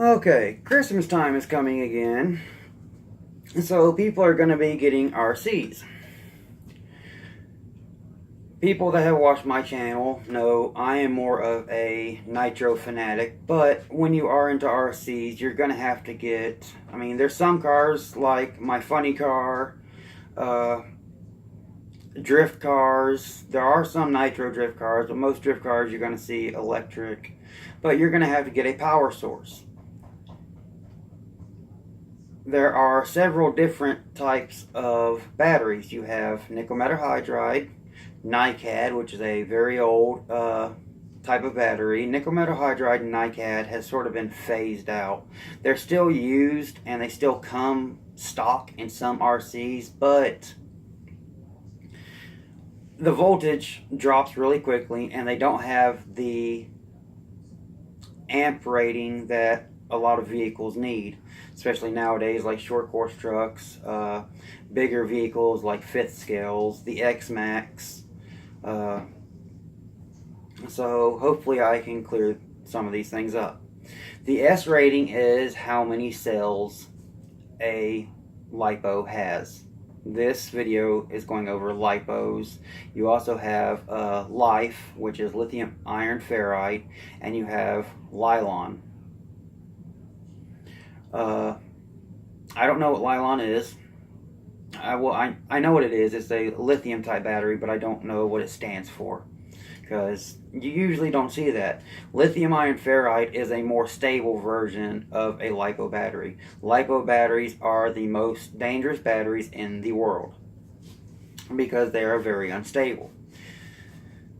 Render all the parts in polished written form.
Okay, Christmas time is coming again, so people are going to be getting RCs. People that have watched my channel know I am more of a nitro fanatic, but when you are into RCs, you're going to have to get, there's some cars like my funny car, drift cars. There are some nitro drift cars, but most drift cars you're going to see electric, but you're going to have to get a power source. There are several different types of batteries. You have nickel metal hydride, NiCad, which is a very old type of battery. Nickel metal hydride and NiCad has sort of been phased out. They're still used and they still come stock in some RCs, but the voltage drops really quickly and they don't have the amp rating that a lot of vehicles need, especially nowadays, like short course trucks, bigger vehicles like fifth scales, the X-Max. So hopefully I can clear some of these things up. The S rating is how many cells a Lipo has. This video is going over Lipos. You also have Life, which is lithium iron ferrite, and you have Lylon. I don't know what Lylon is. I know what it is. It's a lithium type battery, but I don't know what it stands for, because you usually don't see that. Lithium iron ferrite is a more stable version of a Lipo battery. Lipo batteries are the most dangerous batteries in the world because they are very unstable.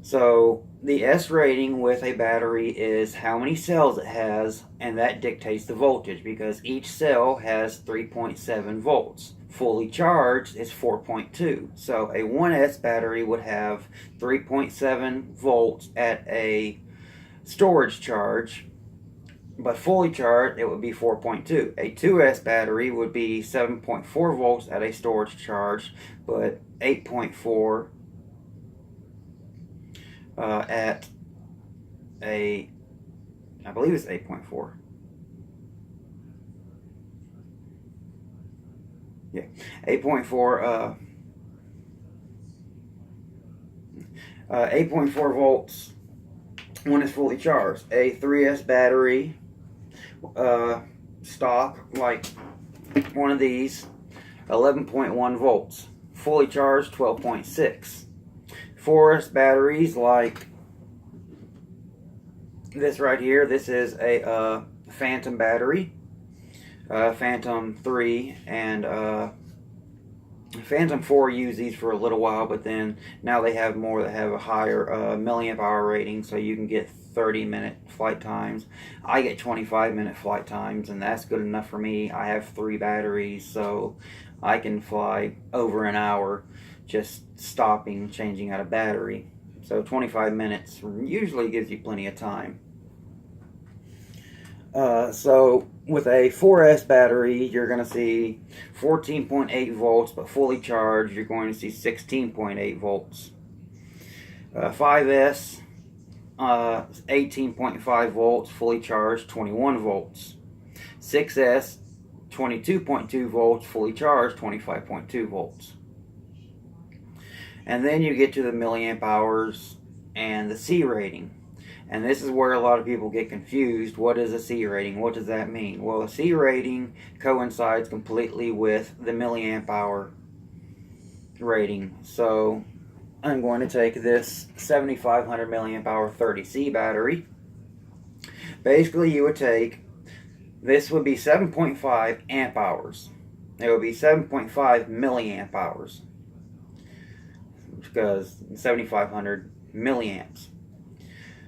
So the S rating with a battery is how many cells it has, and that dictates the voltage, because each cell has 3.7 volts. Fully charged is 4.2. So a 1S battery would have 3.7 volts at a storage charge, but fully charged it would be 4.2. A 2S battery would be 7.4 volts at a storage charge, but 8.4 at a, I believe it's 8.4. Yeah, 8.4. 8.4 volts when it's fully charged. A 3S battery, stock, like one of these, 11.1 volts. Fully charged, 12.6. 4S batteries like this right here. This is a Phantom battery, Phantom 3 and Phantom 4 use these for a little while, but then now they have more that have a higher milliamp hour rating, so you can get 30-minute flight times. I get 25-minute flight times, and that's good enough for me. I have 3 batteries, so I can fly over an hour just stopping, changing out a battery. So 25 minutes usually gives you plenty of time. So with a 4S battery, you're going to see 14.8 volts, but fully charged, you're going to see 16.8 volts. 5S, 18.5 volts, fully charged, 21 volts. 6S, 22.2 volts, fully charged, 25.2 volts. And then you get to the milliamp hours and the C rating. And this is where a lot of people get confused. What is a C rating? What does that mean? Well, a C rating coincides completely with the milliamp hour rating. So I'm going to take this 7500 milliamp hour 30C battery. Basically, you would take, this would be 7.5 amp hours. It would be 7.5 milliamp hours, because 7500 milliamps.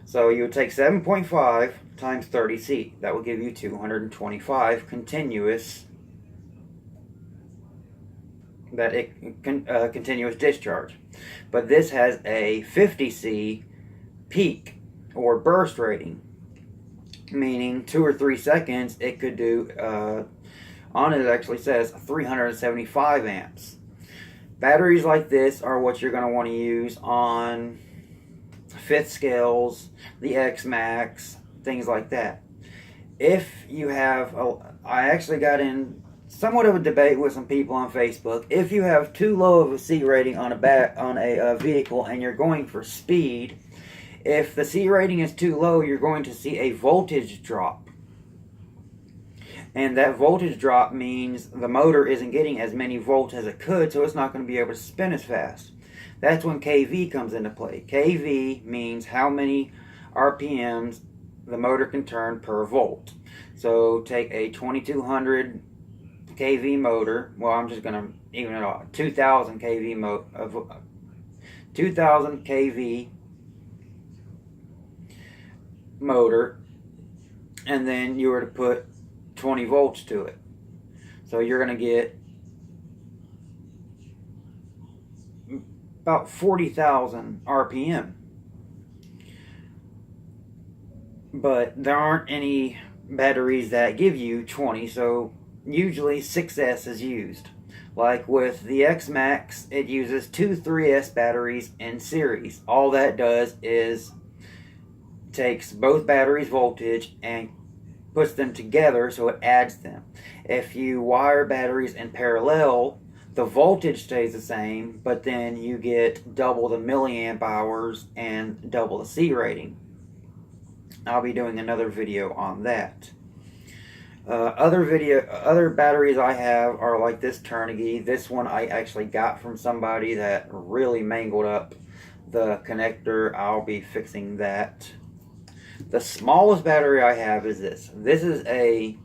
So you would take 7.5 times 30C. That will give you 225 continuous continuous discharge. But this has a 50C peak or burst rating, meaning 2 or 3 seconds it could do, on it actually says 375 amps. Batteries like this are what you're going to want to use on fifth scales, the X-Max, things like that. if you have, I actually got in somewhat of a debate with some people on Facebook. If you have too low of a C rating on a vehicle and you're going for speed, if the C rating is too low, you're going to see a voltage drop. And that voltage drop means the motor isn't getting as many volts as it could, so it's not going to be able to spin as fast. That's when kV comes into play. kV means how many RPMs the motor can turn per volt. So take a 2200 kV motor. Well, I'm just going to even it out. 2000 kV 2000 kV motor, and then you were to put 20 volts to it. So you're going to get about 40,000 RPM. But there aren't any batteries that give you 20, so usually 6S is used. Like with the X-Max, it uses two 3S batteries in series. All that does is takes both batteries' voltage and puts them together, so it adds them. If you wire batteries in parallel, the voltage stays the same, but then you get double the milliamp hours and double the C rating. I'll be doing another video on that. Other batteries I have are like this Turniggy. This one I actually got from somebody that really mangled up the connector. I'll be fixing that. The smallest battery I have is this. This is a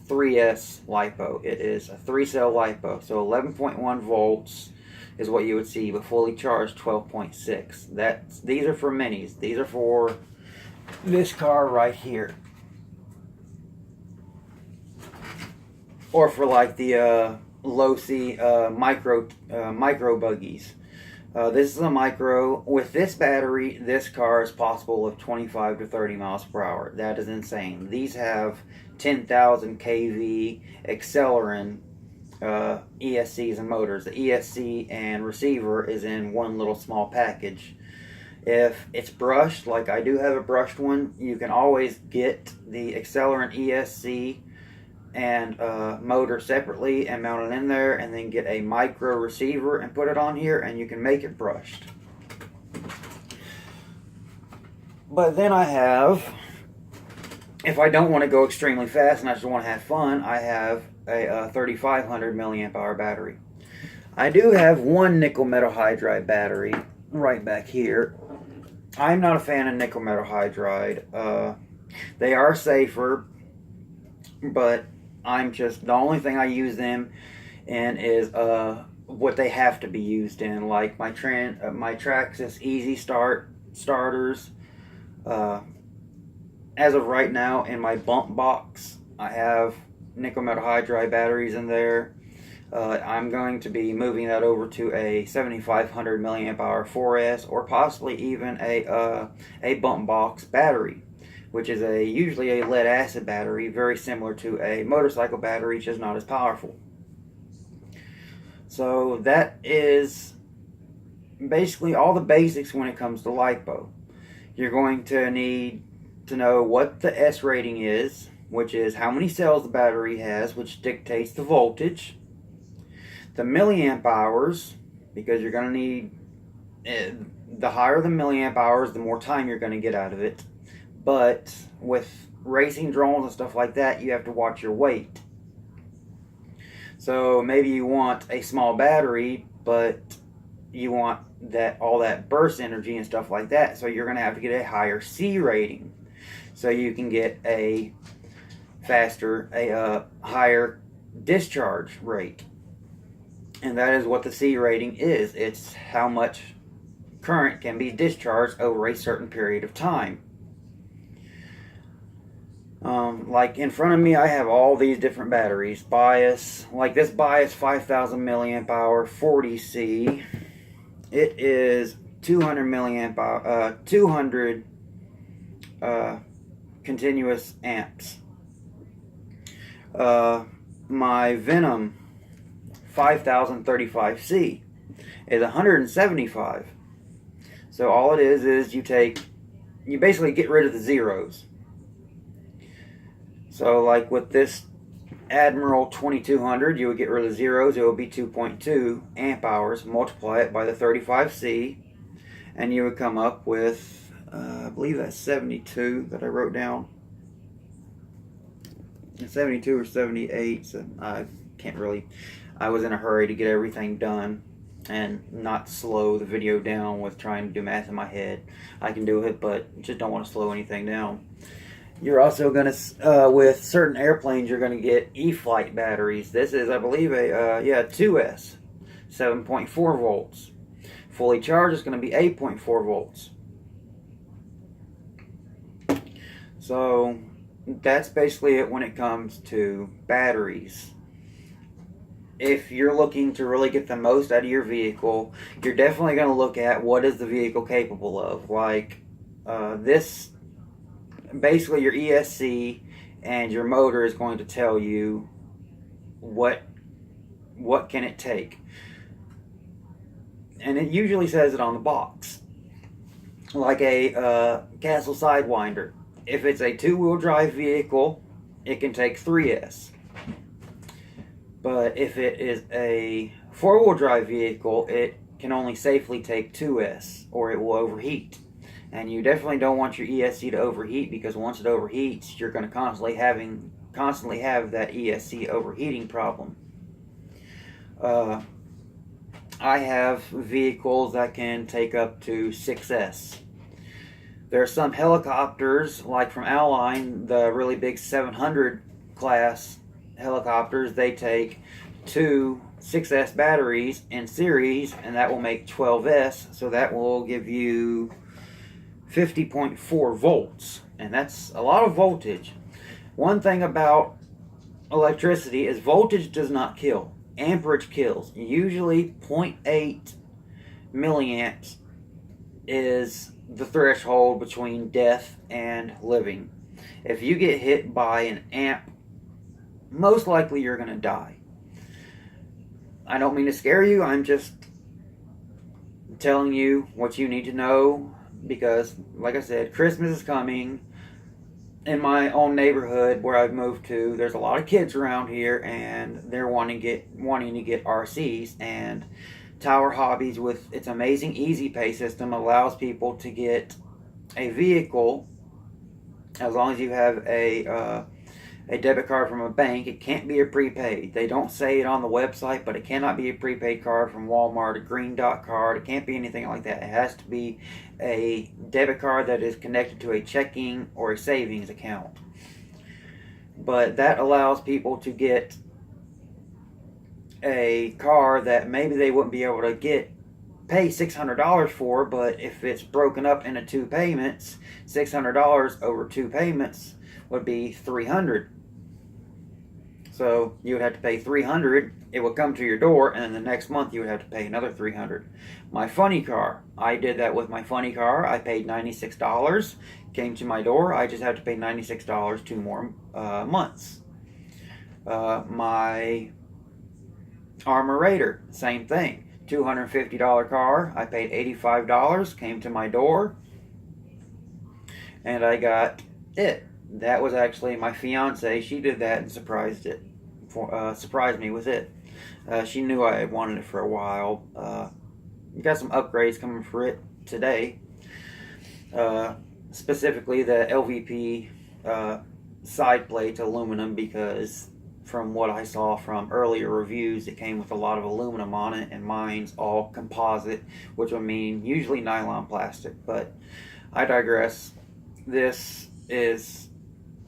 3S Lipo. It is a 3-cell Lipo. So 11.1 volts is what you would see, but fully charged 12.6. These are for minis. These are for this car right here. Or for like the low C micro buggies. This is a micro. With this battery, this car is possible of 25 to 30 miles per hour. That is insane. These have 10,000 kV Accelerant ESCs and motors. The ESC and receiver is in one little small package. If it's brushed, like I do have a brushed one, you can always get the Accelerant ESC and motor separately and mount it in there, and then get a micro receiver and put it on here, and you can make it brushed. But then I have, if I don't want to go extremely fast and I just want to have fun, I have a 3500 milliamp hour battery. I do have one nickel metal hydride battery right back here. I'm not a fan of nickel metal hydride. They are safer, but the only thing I use them in is what they have to be used in, like my Traxxas Easy starters. As of right now, in my bump box, I have nickel metal hydride batteries in there. I'm going to be moving that over to a 7500 milliamp hour 4S, or possibly even a bump box battery, which is usually a lead acid battery, very similar to a motorcycle battery, just not as powerful. So that is basically all the basics when it comes to LiPo. You're going to need to know what the S rating is, which is how many cells the battery has, which dictates the voltage. The milliamp hours, because you're going to need, the higher the milliamp hours, the more time you're going to get out of it. But with racing drones and stuff like that, you have to watch your weight. So maybe you want a small battery, but you want all that burst energy and stuff like that. So you're going to have to get a higher C rating, so you can get a higher discharge rate. And that is what the C rating is. It's how much current can be discharged over a certain period of time. Like in front of me, I have all these different batteries. Bias, like this Bias 5000 milliamp hour 40C. It is 200 milliamp hour, 200 continuous amps. My Venom 5035C is 175. So all it is you basically get rid of the zeros. So like with this Admiral 2200, you would get rid of zeros. It would be 2.2 amp hours. Multiply it by the 35C, and you would come up with, I believe that's 72 that I wrote down. 72 or 78. So I can't really. I was in a hurry to get everything done and not slow the video down with trying to do math in my head. I can do it, but just don't want to slow anything down. You're also going to, with certain airplanes, you're going to get E-flite batteries. This is, I believe, a 2S, 7.4 volts. Fully charged is going to be 8.4 volts. So that's basically it when it comes to batteries. If you're looking to really get the most out of your vehicle, you're definitely going to look at what is the vehicle capable of. Like this, basically your ESC and your motor is going to tell you what can it take. And it usually says it on the box. Like a Castle Sidewinder. If it's a 2-wheel drive vehicle, it can take 3S. But if it is a 4-wheel drive vehicle, it can only safely take 2S, or it will overheat. And you definitely don't want your ESC to overheat, because once it overheats, you're going to constantly have that ESC overheating problem. I have vehicles that can take up to 6S. There are some helicopters, like from Airline, the really big 700 class helicopters, they take 2 6S batteries in series, and that will make 12S, so that will give you 50.4 volts, and that's a lot of voltage. One thing about electricity is voltage does not kill. Amperage kills. Usually 0.8 milliamps is the threshold between death and living. If you get hit by an amp, most likely you're going to die. I don't mean to scare you, I'm just telling you what you need to know, because like I said, Christmas is coming. In my own neighborhood where I've moved to, there's a lot of kids around here, and they're wanting to get RCs. And Tower Hobbies, with its amazing Easy Pay system, allows people to get a vehicle as long as you have a debit card from a bank. It can't be a prepaid. They don't say it on the website, but it cannot be a prepaid card from Walmart, a green dot card. It can't be anything like that. It has to be a debit card that is connected to a checking or a savings account. But that allows people to get a car that maybe they wouldn't be able to pay $600 for, but if it's broken up into 2 payments, $600 over 2 payments would be $300. So you would have to pay $300. It would come to your door, and then the next month you would have to pay another $300. My funny car, I did that with my funny car. I paid $96. Came to my door. I just have to pay $96 2 more months. My Armor Raider, same thing. $250 car. I paid $85. Came to my door, and I got it. That was actually my fiance. She did that and surprised me with it. She knew I wanted it for a while. Got some upgrades coming for it today. Specifically the LVP side plate aluminum, because from what I saw from earlier reviews, it came with a lot of aluminum on it, and mine's all composite, which would mean usually nylon plastic. But I digress. This is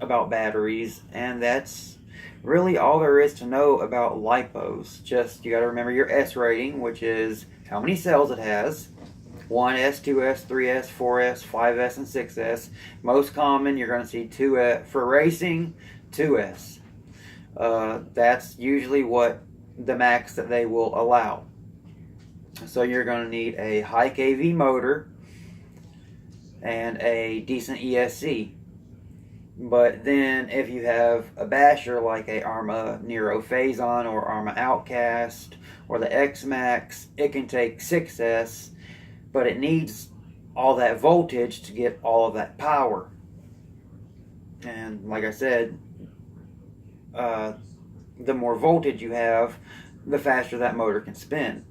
about batteries, and that's really all there is to know about lipos. Just, you got to remember your S rating, which is how many cells it has. 1S, 2S, 3S, 4S, 5S, and 6S. Most common, you're going to see 2S. For racing, 2S. That's usually what the max that they will allow. So you're going to need a high kV motor and a decent ESC. But then if you have a basher like a Arma Nero Phazon or Arma Outcast or the X-Max, it can take 6S, but it needs all that voltage to get all of that power. And like I said, the more voltage you have, the faster that motor can spin.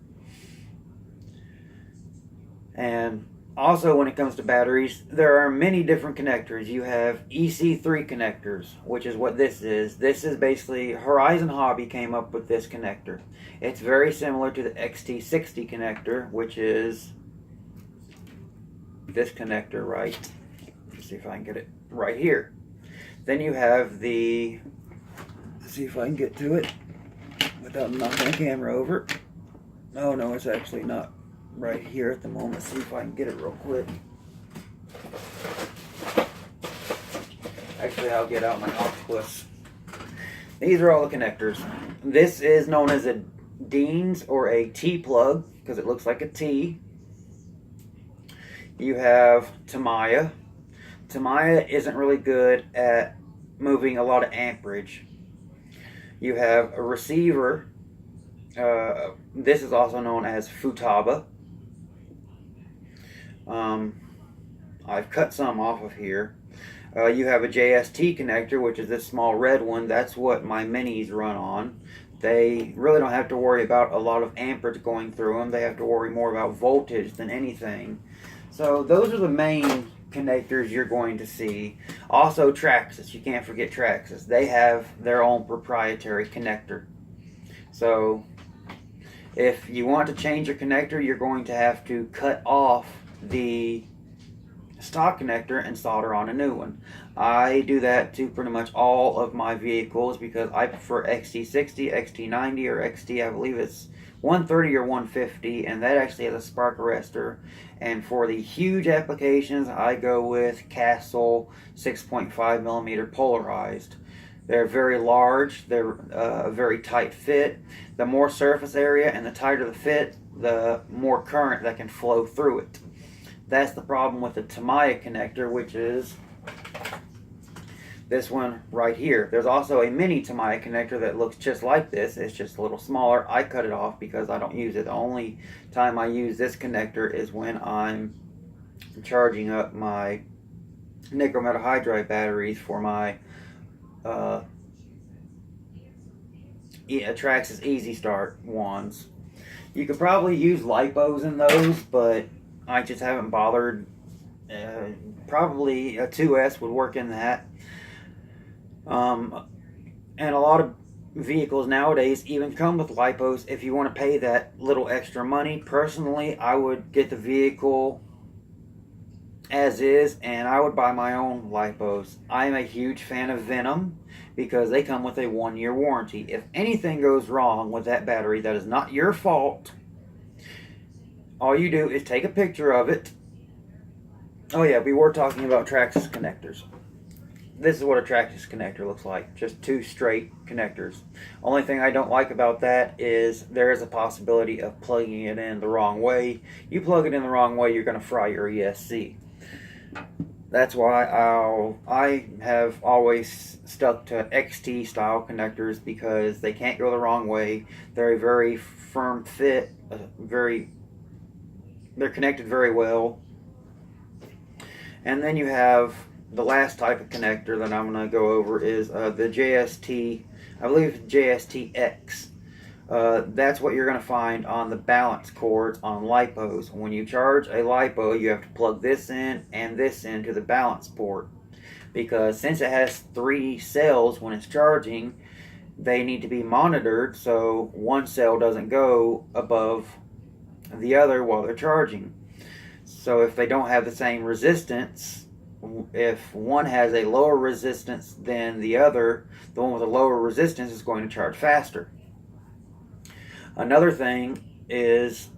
And also, when it comes to batteries, there are many different connectors. You have EC3 connectors, which is what this is. This is basically, Horizon Hobby came up with this connector. It's very similar to the XT60 connector, which is this connector right. Let's see if I can get it right here. Then you have the, let's see if I can get to it without knocking the camera over. Oh no, it's actually not right here at the moment. See if I can get it real quick. Actually, I'll get out my octopus. These are all the connectors. This is known as a Dean's or a T-plug because it looks like a T. You have Tamiya. Tamiya isn't really good at moving a lot of amperage. You have a receiver. This is also known as Futaba. I've cut some off of here. You have a JST connector, which is this small red one. That's what my minis run on. They really don't have to worry about a lot of amperage going through them. They have to worry more about voltage than anything. So those are the main connectors you're going to see. Also Traxxas, you can't forget Traxxas. They have their own proprietary connector. So if you want to change your connector, you're going to have to cut off the stock connector and solder on a new one. I do that to pretty much all of my vehicles because I prefer XT60, XT90, or XT, I believe it's 130 or 150, and that actually has a spark arrestor. And for the huge applications, I go with Castle 6.5mm polarized. They're very large, they're a very tight fit. The more surface area and the tighter the fit, the more current that can flow through it. That's the problem with the Tamiya connector, which is this one right here. There's also a mini Tamiya connector that looks just like this. It's just a little smaller. I cut it off because I don't use it. The only time I use this connector is when I'm charging up my nickel metal hydride batteries for my Traxxas Easy Start ones. You could probably use Lipos in those, but I just haven't bothered. Probably a 2S would work in that. And a lot of vehicles nowadays even come with Lipos if you want to pay that little extra money. Personally, I would get the vehicle as is, and I would buy my own Lipos. I'm a huge fan of Venom because they come with a 1-year warranty. If anything goes wrong with that battery, that is not your fault. All you do is take a picture of it. Oh yeah, we were talking about Traxxas connectors. This is what a Traxxas connector looks like. Just 2 straight connectors. Only thing I don't like about that is there is a possibility of plugging it in the wrong way. You plug it in the wrong way, you're going to fry your ESC. That's why I have always stuck to XT style connectors because they can't go the wrong way. They're a very firm fit, they're connected very well. And then you have the last type of connector that I'm going to go over is the JST, I believe JST-X. That's what you're going to find on the balance cords on Lipos. When you charge a Lipo, you have to plug this in and this into the balance port. Because since it has 3 cells when it's charging, they need to be monitored so one cell doesn't go above the other while they're charging. So if they don't have the same resistance, if one has a lower resistance than the other, the one with a lower resistance is going to charge faster. Another thing is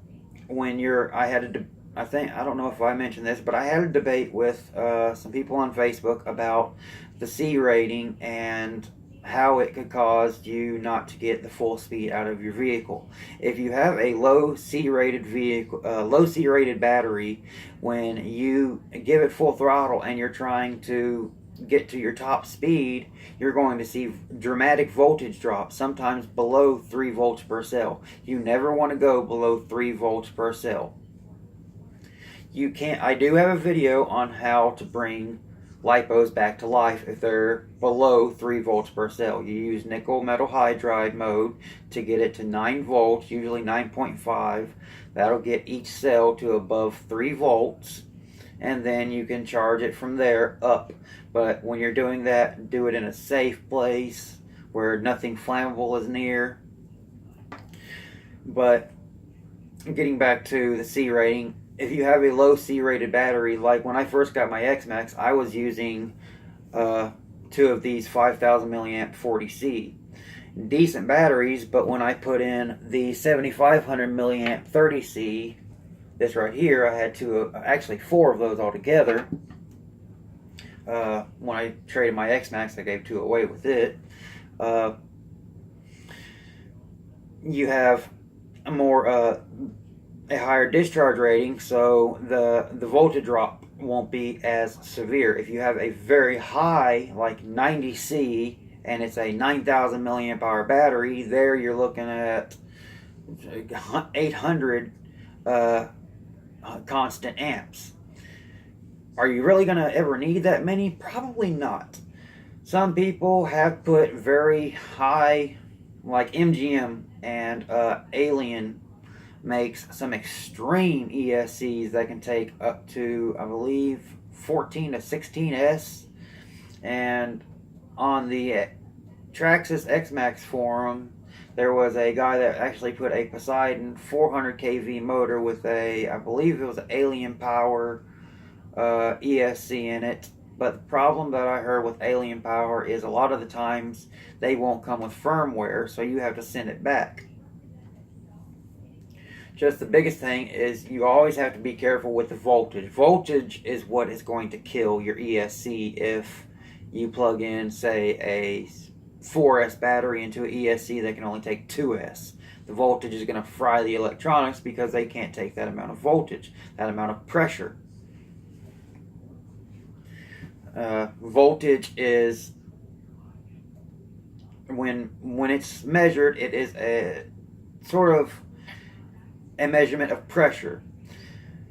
when I don't know if I mentioned this, but I had a debate with some people on Facebook about the C rating and how it could cause you not to get the full speed out of your vehicle. If you have a low C-rated vehicle, low C-rated battery, when you give it full throttle and you're trying to get to your top speed, you're going to see dramatic voltage drops, sometimes below 3 volts per cell. You never want to go below 3 volts per cell. I do have a video on how to bring lipos back to life if they're below 3 volts per cell. You use nickel metal hydride mode to get it to 9 volts, usually 9.5. That'll get each cell to above 3 volts, and then you can charge it from there up. But when you're doing that, do it in a safe place where nothing flammable is near. But getting back to the C rating, if you have a low C rated battery, like when I first got my XMAX, I was using 2 of these 5000 milliamp 40C. Decent batteries, but when I put in the 7500 milliamp 30C, this right here, I had actually 4 of those altogether. When I traded my XMAX, I gave 2 away with it. You have a higher discharge rating, so the voltage drop won't be as severe. If you have a very high, like 90C, and it's a 9000 milliamp hour battery, there you're looking at 800 constant amps. Are you really going to ever need that many? Probably not. Some people have put very high, like MGM and Alien makes some extreme ESCs that can take up to, I believe, 14 to 16S. And on the Traxxas XMAX forum, there was a guy that actually put a Poseidon 400 kV motor with I believe it was an Alien Power ESC in it. But the problem that I heard with Alien Power is a lot of the times they won't come with firmware, so you have to send it back. Just the biggest thing is you always have to be careful with the voltage. Voltage is what is going to kill your ESC if you plug in, say, a 4S battery into an ESC that can only take 2S. The voltage is going to fry the electronics because they can't take that amount of voltage, that amount of pressure. Voltage is, when it's measured, it is a sort of a measurement of pressure.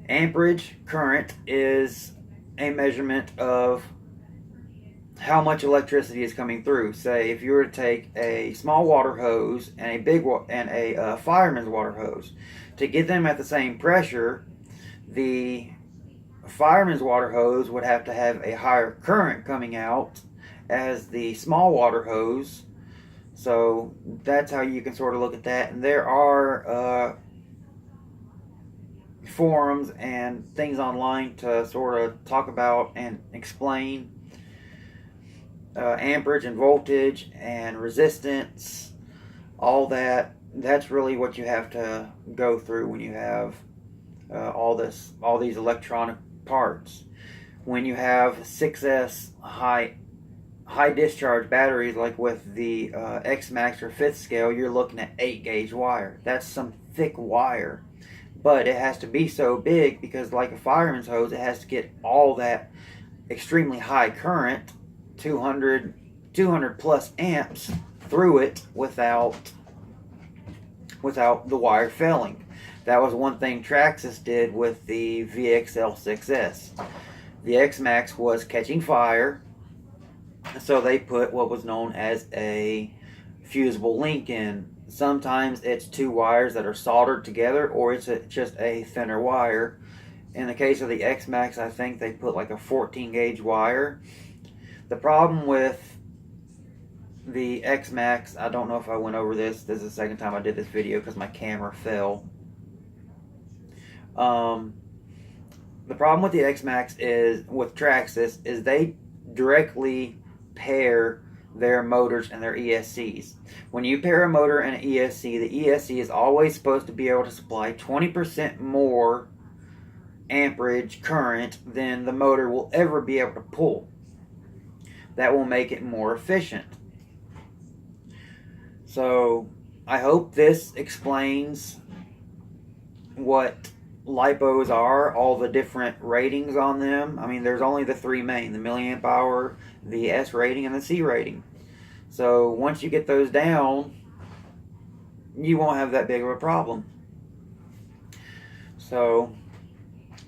Amperage, current, is a measurement of how much electricity is coming through. Say if you were to take a small water hose and a fireman's water hose, to get them at the same pressure, the fireman's water hose would have to have a higher current coming out as the small water hose. So that's how you can sort of look at that. And there are forums and things online to sort of talk about and explain amperage and voltage and resistance, all that. That's really what you have to go through when you have all these electronic parts. When you have 6S high discharge batteries, like with the XMAX or 5th scale, you're looking at 8 gauge wire. That's some thick wire. But it has to be so big because, like a fireman's hose, it has to get all that extremely high current, 200 plus amps, through it without the wire failing. That was one thing Traxxas did with the VXL6S. The XMAX was catching fire, so they put what was known as a fusible link in. Sometimes it's 2 wires that are soldered together, or it's just a thinner wire. In the case of the XMAX, I think they put like a 14 gauge wire. The problem with the XMAX, I don't know if I went over this. This is the second time I did this video because my camera fell. The problem with the XMAX is, with Traxxas, is they directly pair their motors and their ESCs. When you pair a motor and an ESC, the ESC is always supposed to be able to supply 20% more amperage current than the motor will ever be able to pull. That will make it more efficient. So I hope this explains what lipos are, all the different ratings on them. I mean, there's only the 3 main, the milliamp hour, the S rating, and the C rating. So once you get those down, you won't have that big of a problem. So,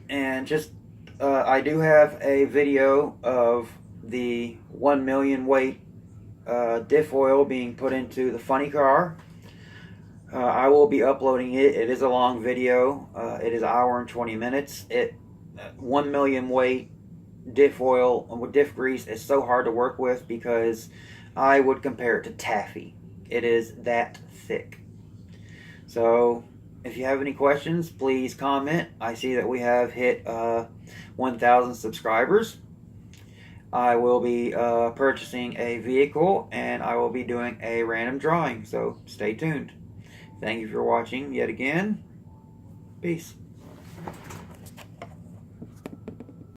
and just I do have a video of the 1 million weight diff oil being put into the funny car. I will be uploading it. It is a long video. It is an hour and 20 minutes. 1 million weight diff oil with diff grease is so hard to work with because I would compare it to taffy. It is that thick. So if you have any questions, please comment. I see that we have hit 1,000 subscribers. I will be purchasing a vehicle, and I will be doing a random drawing, so stay tuned. Thank you for watching yet again. Peace.